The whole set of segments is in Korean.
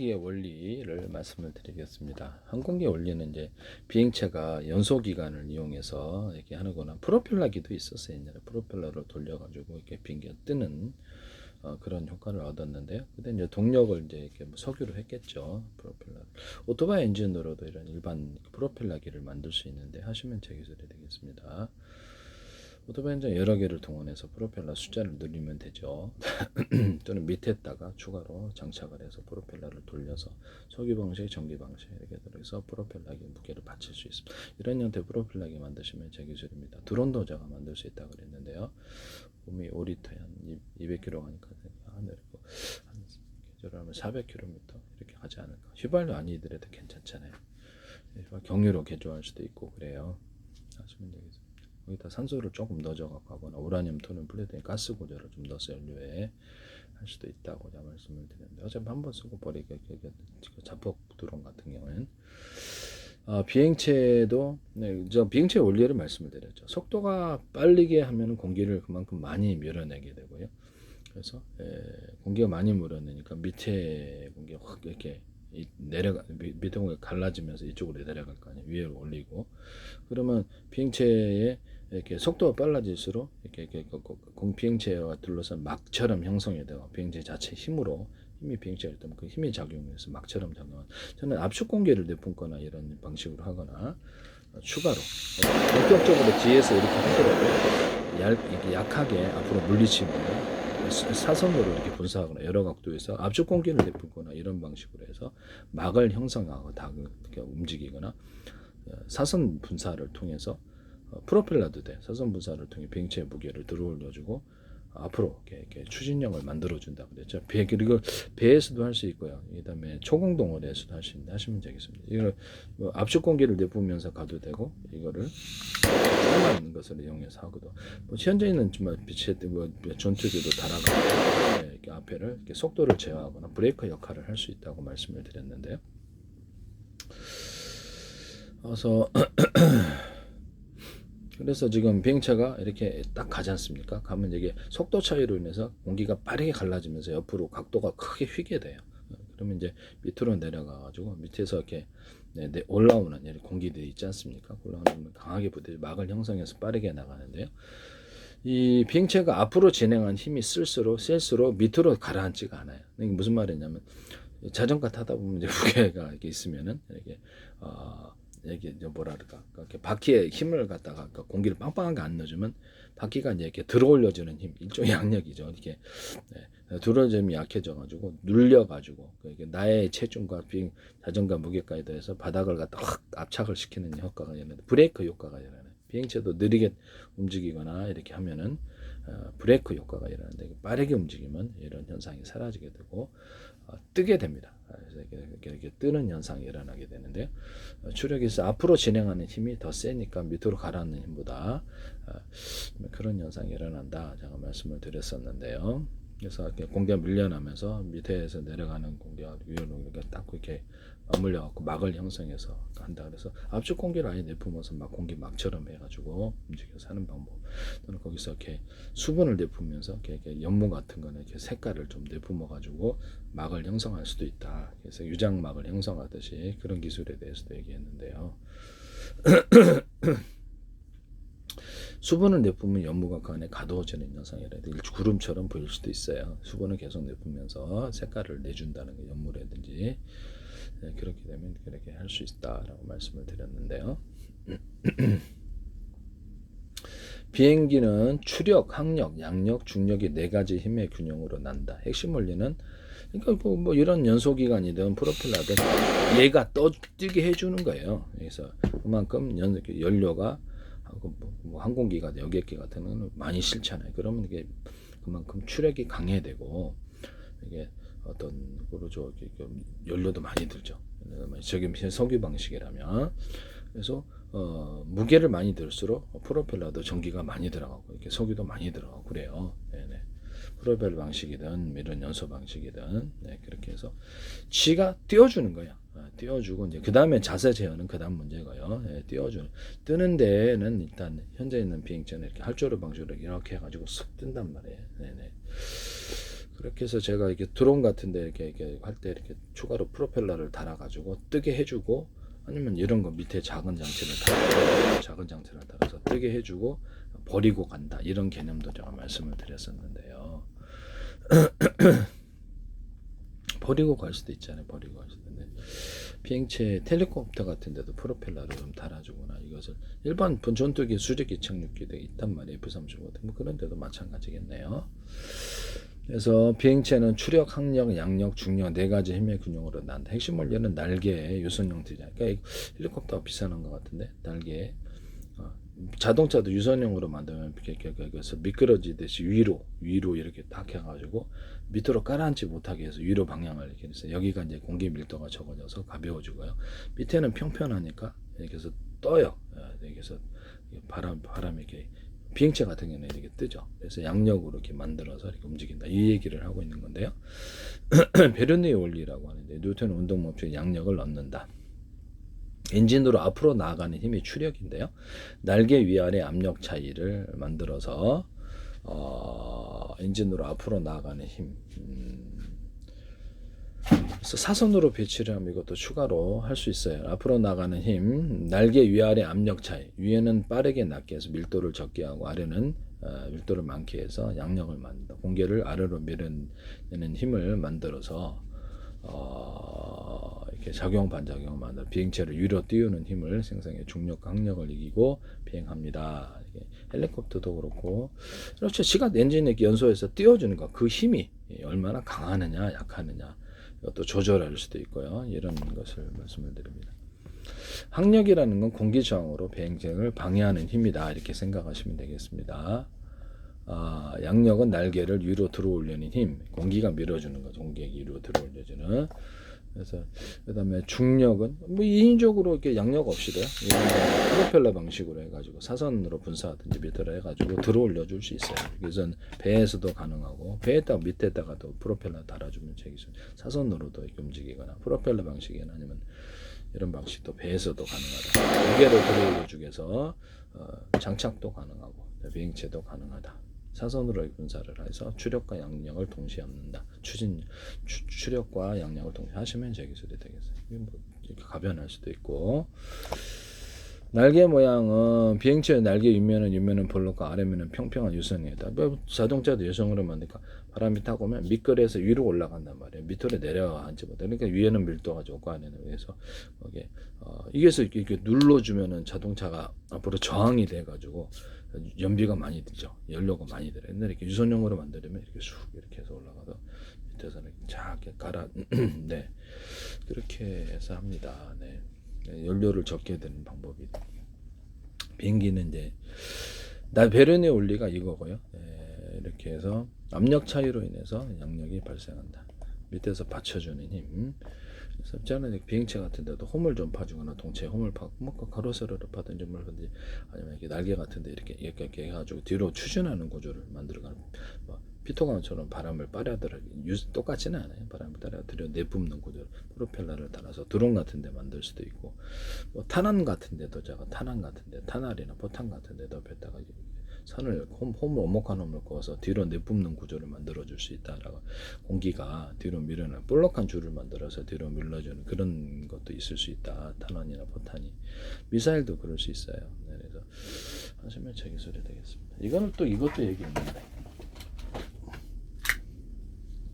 항공기의 원리를 말씀을 드리겠습니다. 항공기의 원리는 이제 비행체가 연소 기관을 이용해서 이렇게 하는 거나 프로펠러기도 있었어요. 옛날에 프로펠러를 돌려가지고 이렇게 비행기가 뜨는 그런 효과를 얻었는데요. 그때 이제 동력을 이제 이렇게 뭐 석유로 했겠죠. 프로펠러. 오토바이 엔진으로도 이런 일반 프로펠러기를 만들 수 있는데 하시면 제 기술이 되겠습니다. 오토바이 엔진 여러 개를 동원해서 프로펠러 숫자를 늘리면 되죠. 또는 밑에다가 추가로 장착을 해서 프로펠러를 돌려서 석유 방식, 전기 방식 이렇게 들어서 프로펠러기 무게를 받칠 수 있습니다. 이런 형태 프로펠러기 만드시면 제 기술입니다. 드론도 제가 만들 수 있다고 그랬는데요. 봄이 5리터에 한 200km 가니까 내리고 한 계절하면 400km 이렇게 가지 않을까. 휘발유 아니더라도 괜찮잖아요. 경유로 개조할 수도 있고 그래요. 하시면 되겠습니다. 거기다 산소를 조금 넣어갖고 하거나 우라늄 토륨 플루토늄 가스 구조를 좀 넣어서 연료에 할 수도 있다고 말씀을 드렸는데 어차피 한번 쓰고 버리게 자폭 드론 같은 경우에는 비행체도 저 비행체 원리를 말씀을 드렸죠. 속도가 빠르게 하면 공기를 그만큼 많이 밀어내게 되고요. 그래서 공기가 많이 밀어내니까 밑에 공기가 확 이렇게 내려가 밑에 공기가 갈라지면서 이쪽으로 내려갈 거 아니에요. 위로 올리고 그러면 비행체의 이렇게 속도가 빨라질수록 이렇게 비행체와 둘러싼 막처럼 형성이 되고 비행체 자체 힘이 비행체가 있다면 그 힘이 작용해서 막처럼 작용한 저는 압축 공기를 내뿜거나 이런 방식으로 하거나 추가로 본격적으로 뒤에서 이렇게 하더라도 이렇게 약하게 앞으로 물리치면 사선으로 이렇게 분사하거나 여러 각도에서 압축 공기를 내뿜거나 이런 방식으로 해서 막을 형성하고 다 이렇게 움직이거나 사선 분사를 통해서 프로펠러도 돼. 사선 분사를 통해 비행체의 무게를 들어올려주고 앞으로 이렇게 추진력을 만들어준다 그랬죠. 그리고 배에서도 할 수 있고요. 그다음에 초공동원에서도 할 수 있는데 하시면 되겠습니다. 이걸 압축 공기를 내뿜으면서 가도 되고 이거를 조그만 것을 이용해서 하고도 현재 있는 전투기도 달아가지고 이렇게 앞에를 이렇게 속도를 제어하거나 브레이크 역할을 할 수 있다고 말씀을 드렸는데요. 그래서 지금 비행체가 이렇게 딱 가지 않습니까? 가면 이게 속도 차이로 인해서 공기가 빠르게 갈라지면서 옆으로 각도가 크게 휘게 돼요. 그러면 이제 밑으로 내려가가지고 밑에서 이렇게 올라오는 공기들이 있지 않습니까? 올라오는 강하게 부딪혀 막을 형성해서 빠르게 나가는데요. 이 비행체가 앞으로 진행한 힘이 셀수록 밑으로 가라앉지가 않아요. 이게 무슨 말이냐면 자전거 타다 보면 이제 무게가 이렇게 있으면은 이게 뭐랄까 이렇게 바퀴에 힘을 갖다가 공기를 빵빵하게 안 넣어주면 바퀴가 이제 이렇게 들어올려주는 힘 일종의 양력이죠. 이렇게 들어올림이 약해져가지고 눌려가지고 나의 체중과 자전거 무게까지 더해서 바닥을 갖다 확 압착을 시키는 효과가 있는데 브레이크 효과가 일어나요. 비행체도 느리게 움직이거나 이렇게 하면은 브레이크 효과가 일어나는데 빠르게 움직이면 이런 현상이 사라지게 되고 뜨게 됩니다. 그래서 이렇게 뜨는 현상이 일어나게 되는데요. 추력에서 앞으로 진행하는 힘이 더 세니까 밑으로 가라앉는 힘보다 그런 현상이 일어난다. 제가 말씀을 드렸었는데요. 그래서 공기가 밀려나면서 밑에서 내려가는 공기가 위로 이렇게 딱 이렇게 맞물려 갖고 막을 형성해서 한다. 그래서 압축 공기를 아예 내뿜어서 막 공기 막처럼 해가지고 움직여서 하는 방법. 또는 거기서 이렇게 수분을 내뿜으면서 이렇게 연못 같은 거는 이렇게 색깔을 좀 내뿜어 가지고 막을 형성할 수도 있다. 그래서 유장막을 형성하듯이 그런 기술에 대해서도 얘기했는데요. 수분을 내뿜으면 연무가 그 안에 가두어지는 현상이라든지 구름처럼 보일 수도 있어요. 수분을 계속 내뿜으면서 색깔을 내준다는 게 연무라든지 그렇게 되면 그렇게 할 수 있다라고 말씀을 드렸는데요. 비행기는 추력, 항력, 양력, 중력이 4가지 힘의 균형으로 난다. 핵심 원리는 그러니까 뭐 이런 연소기관이든 프로펠러든 얘가 뛰게 해주는 거예요. 그래서 그만큼 연료가 뭐 항공기가 여객기 같은 건 많이 싫잖아요. 그러면 이게 그만큼 추력이 강해되고 이게 어떤 그러죠. 연료도 많이 들죠. 저기 석유 방식이라면 그래서 무게를 많이 들수록 프로펠러도 전기가 많이 들어가고 이렇게 석유도 많이 들어가고 그래요. 네네. 프로펠러 방식이든 이런 연소 방식이든 그렇게 해서 지가 띄워주는 거야. 띄워주고 이제 그 다음에 자세 제어는 그 다음 문제고요. 띄워주는 뜨는 데는 일단 현재 있는 비행체는 이렇게 활조로 방식으로 이렇게 해가지고 쓱 뜬단 말이에요. 네네. 그렇게 해서 제가 이렇게 드론 같은데 이렇게 할 때 이렇게 추가로 프로펠러를 달아가지고 뜨게 해주고, 아니면 이런 거 밑에 작은 장치를 달아서 뜨게 해주고 버리고 간다, 이런 개념도 제가 말씀을 드렸었는데요. 버리고 갈 수도 있잖아요. 버리고 갈 수도 있는데, 비행체 헬리콥터 같은 데도 프로펠러를 좀 달아주거나, 이것을 일반 전투기 수직기 착륙기도 있단 말이에요. F-35 뭐 그런 데도 마찬가지겠네요. 그래서 비행체는 추력, 항력, 양력, 중력 네 가지 힘의 균형으로 난다. 핵심 원리는 날개 유선 형태잖아요. 그러니까 헬리콥터가 비싼 것 같은데, 날개. 자동차도 유선형으로 만들면 그래서 미끄러지듯이 위로 이렇게 딱 해가지고 밑으로 가라앉지 못하게 해서 위로 방향을 이렇게 해서, 여기가 이제 공기 밀도가 적어져서 가벼워지고요. 밑에는 평평하니까 이렇게 해서 떠요. 이렇게 해서 바람이 이렇게, 비행체 같은 경우는 이렇게 뜨죠. 그래서 양력으로 이렇게 만들어서 이렇게 움직인다, 이 얘기를 하고 있는 건데요. 베르누이 원리라고 하는데, 뉴턴 운동 법칙에 양력을 넣는다. 엔진으로 앞으로 나아가는 힘이 추력인데요. 날개 위아래 압력 차이를 만들어서 엔진으로 앞으로 나아가는 힘. 그래서 사선으로 배치를 하면 이것도 추가로 할 수 있어요. 앞으로 나가는 힘, 날개 위아래 압력 차이. 위에는 빠르게 낮게 해서 밀도를 적게 하고, 아래는 밀도를 많게 해서 양력을 만든다. 공기를 아래로 밀어내는 힘을 만들어서 이렇게 작용 반작용을 만들어 비행체를 위로 띄우는 힘을 생성해 중력과 항력을 이기고 비행합니다. 헬리콥터도 그렇고, 그렇죠. 시간 엔진의 연소에서 띄워주는 거, 그 힘이 얼마나 강하느냐 약하느냐, 이것도 조절할 수도 있고요. 이런 것을 말씀을 드립니다. 항력이라는 건 공기 저항으로 비행을 방해하는 힘이다, 이렇게 생각하시면 되겠습니다. 양력은 날개를 위로 들어올리는 힘, 공기가 밀어주는 거죠. 공기가 위로 들어올려주는. 그래서 그다음에 중력은 뭐 인위적으로 이렇게 양력 없이도요, 프로펠러 방식으로 해가지고 사선으로 분사하든지 밑으로 해가지고 들어올려 줄 수 있어요. 그래서 배에서도 가능하고, 배에다가 밑에다가도 프로펠러 달아주면 사선으로도 이렇게 움직이거나, 프로펠러 방식이나 아니면 이런 방식도 배에서도 가능하다. 무게를 들어올려 주기 위해서 장착도 가능하고 비행체도 가능하다. 사선으로 분사를 해서 추력과 양력을 동시에 얻는다. 추력과 양력을 동시에 하시면 제 기술이 되겠어요. 뭐 이렇게 가변할 수도 있고, 날개 모양은 비행체의 날개 윗면은 볼록과 아래면은 평평한 유선이다. 자동차도 유선으로 만드니까 바람이 타고 오면 미끌에서 위로 올라간단 말이에요. 밑으로 내려앉지 못해. 그러니까 위에는 밀도가 좋고 아래는, 그래서 거기에 이게서 이렇게 눌러주면은 자동차가 앞으로 저항이 돼가지고 연비가 많이 들죠. 연료가 많이 들어요. 근데 이렇게 유선형으로 만들면 이렇게 쑥 이렇게 해서 올라가서 밑에서는 작게 깔아 네, 그렇게 해서 합니다. 네. 연료를 적게 되는 방법이. 비행기는 이제 베르누이 원리가 이거고요. 이렇게 해서 압력 차이로 인해서 양력이 발생한다. 밑에서 받쳐주는 힘. 그래서 저는 비행체 같은 데도 홈을 좀 파주거나, 동체에 홈을 파고, 뭐 가로세로를 파든지 뭐든지, 아니면 이렇게 날개 같은 데 이렇게 해가지고 뒤로 추진하는 구조를 만들어가는, 피토감처럼 바람을 빨아들여, 똑같지는 않아요. 바람을 빨아들여 내뿜는 구조를 프로펠러를 달아서 드론 같은 데 만들 수도 있고, 뭐 탄환 같은 데도, 제가 탄환 같은 데, 탄알이나 포탄 같은 데도 뱉다가 선을 오목한 홈을 그어서 뒤로 내뿜는 구조를 만들어 줄 수 있다라고, 공기가 뒤로 밀어내는 볼록한 줄을 만들어서 뒤로 밀어주는 그런 것도 있을 수 있다. 탄환이나 포탄이. 미사일도 그럴 수 있어요. 네, 그래서 하시면 제 기술이 되겠습니다. 이거는 또 이것도 얘기했는데,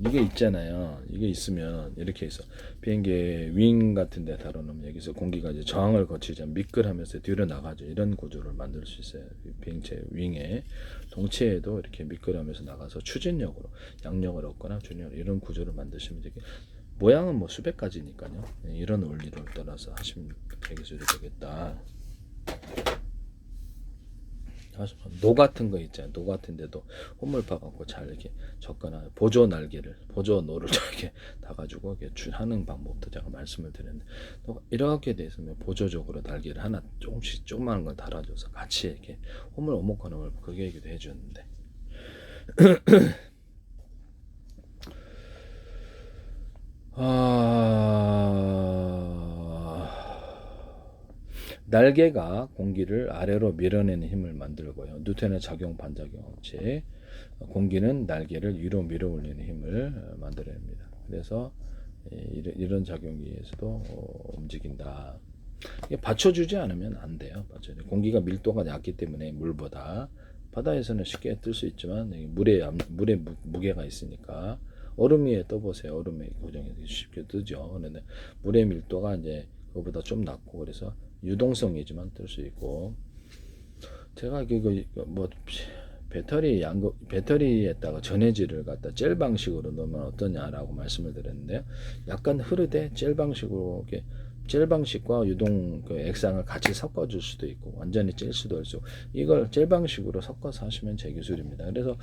이게 있잖아요. 이게 있으면 이렇게 해서 비행기 윙 같은 데 다뤄놓으면 여기서 공기가 이제 저항을 거치지 않고 미끌하면서 뒤로 나가죠. 이런 구조를 만들 수 있어요. 비행체 윙에, 동체에도 이렇게 미끌하면서 나가서 추진력으로 양력을 얻거나 준력, 이런 구조를 만드시면 되게, 모양은 뭐 수백 가지니까요. 이런 원리를 따라서 하시면 기술이 되겠다. 노 같은 거 있잖아요. 노 같은 데도 홈을 파갖고 잘 이렇게 적거나, 보조 날개를, 보조 노를 이렇게 다가지고 이렇게 하는 방법도 제가 말씀을 드렸는데, 이렇게 돼서 보조적으로 날개를 하나 조금씩 조그마한 걸 달아줘서 같이 이렇게 홈을 오목한 홈을 그게 얘기도 해주는데, 날개가 공기를 아래로 밀어내는 힘을 만들고요. 뉴턴의 작용 반작용 법칙. 공기는 날개를 위로 밀어 올리는 힘을 만들어냅니다. 그래서 이런 작용에 의해서도 움직인다. 이게 받쳐주지 않으면 안 돼요. 공기가 밀도가 얕기 때문에 물보다 바다에서는 쉽게 뜰 수 있지만 물에 무게가 있으니까 얼음 위에 떠보세요. 얼음에 고정해서 쉽게 뜨죠. 그런데 물의 밀도가 이제 그거보다 좀 낮고 그래서 유동성이지만 뜰 수 있고 제가 뭐 배터리에다가 전해질을 갖다 젤 방식으로 넣으면 어떠냐라고 말씀을 드렸는데요. 약간 흐르되 젤 방식으로 이렇게 젤 방식과 유동 그 액상을 같이 섞어줄 수도 있고 완전히 찔 수도 있고 이걸 젤 방식으로 섞어서 하시면 제 기술입니다. 그래서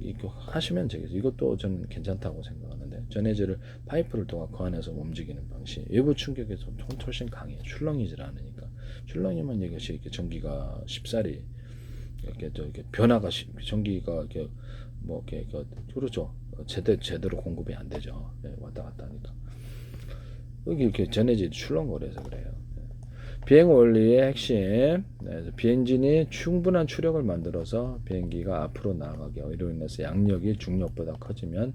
이거 하시면 제 기술 이것도 저는 괜찮다고 생각하는데 전해질을 파이프를 통해 그 안에서 움직이는 방식 외부 충격에서 훨씬 강해요. 출렁이질 않으니까 출렁이면 이것이 이렇게 전기가 쉽사리 이렇게 변화가 전기가 이렇게 뭐 이렇게 그렇죠. 제대로 공급이 안 되죠. 왔다 갔다 하니까. 여기 이렇게 전해질이 출렁거려서 그래요. 비행 원리의 핵심. 비엔진이 충분한 추력을 만들어서 비행기가 앞으로 나아가게 이로 인해서 양력이 중력보다 커지면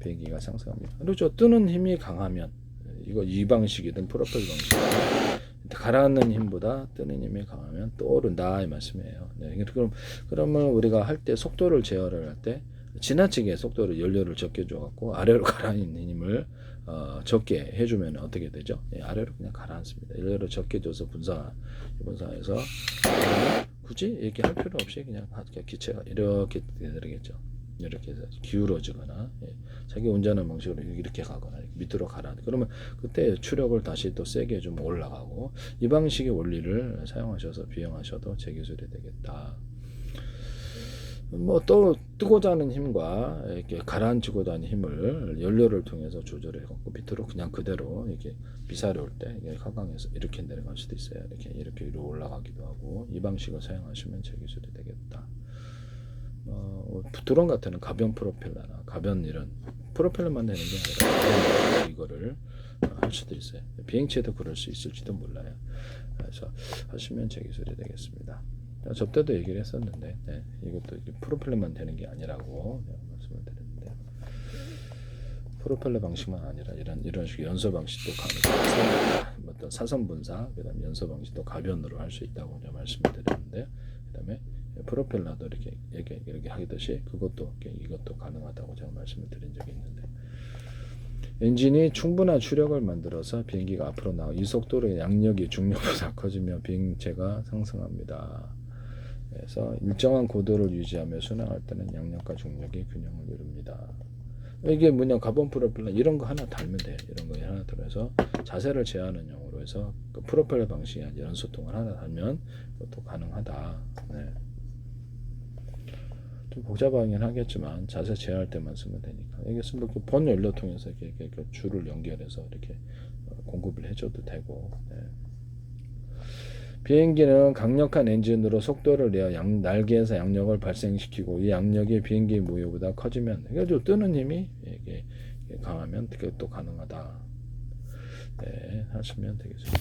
비행기가 상승합니다. 그렇죠. 뜨는 힘이 강하면 이 방식이든 프로펠러 방식이든 가라앉는 힘보다 뜨는 힘이 강하면 떠오른다 이 말씀이에요. 그러면 우리가 할 때 속도를 제어를 할 때 지나치게 속도를 연료를 적게 줘갖고 아래로 가라앉는 힘을 적게 해주면 어떻게 되죠? 아래로 그냥 가라앉습니다. 연료를 적게 줘서 분사해서 굳이 이렇게 할 필요 없이 그냥 기체가 이렇게 되겠죠. 이렇게 해서 기울어지거나 자기 운전하는 방식으로 이렇게 가거나 밑으로 가라. 그러면 그때 추력을 다시 또 세게 해주면 올라가고 이 방식의 원리를 사용하셔서 비행하셔도 제 기술이 되겠다. 뭐 또 뜨고자 하는 힘과 이렇게 가라앉히고자 하는 힘을 연료를 통해서 조절해 갖고 밑으로 그냥 그대로 이렇게 비사를 올 때 하강해서 이렇게 내려갈 수도 있어요. 이렇게 위로 올라가기도 하고 이 방식을 사용하시면 제 기술이 되겠다. 드론 같은 가변 프로펠러나 가변 이런 프로펠러만 되는 게 아니라 이거를 할 수도 있어요. 비행체도 그럴 수 있을지도 몰라요. 그래서 하시면 제 기술이 되겠습니다. 접대도 얘기를 했었는데 이것도 프로펠러만 되는 게 아니라고 말씀을 드렸는데 프로펠러 방식만 아니라 이런 식의 연소 방식도 가능. 어떤 사선 분사 그다음에 연소 방식도 가변으로 할 수 있다고 말씀을 드렸는데 그다음에 프로펠러도 이렇게 하듯이 이것도 가능하다고 제가 말씀을 드린 적이 있는데 엔진이 충분한 추력을 만들어서 비행기가 앞으로 나가 이 속도로 양력이 중력보다 커지면 비행체가 상승합니다. 그래서 일정한 고도를 유지하며 순항할 때는 양력과 중력이 균형을 이룹니다. 이게 뭐냐 가본 프로펠러 이런 거 하나 달면 돼요. 이런 거 하나 들어서 자세를 제어하는 용으로 해서 그 프로펠러 방식이 아니라 연소통을 하나 달면 그것도 가능하다. 좀 복잡하긴 하겠지만 자세 제어할 때만 쓰면 되니까 이게 쓰면 본 연료 통해서 이렇게 줄을 연결해서 이렇게 공급을 해줘도 되고. 비행기는 강력한 엔진으로 속도를 내어 날개에서 양력을 발생시키고 이 양력이 비행기 무게보다 커지면 그래도 뜨는 힘이 이게 강하면 그게 또 가능하다. 하시면 되겠습니다.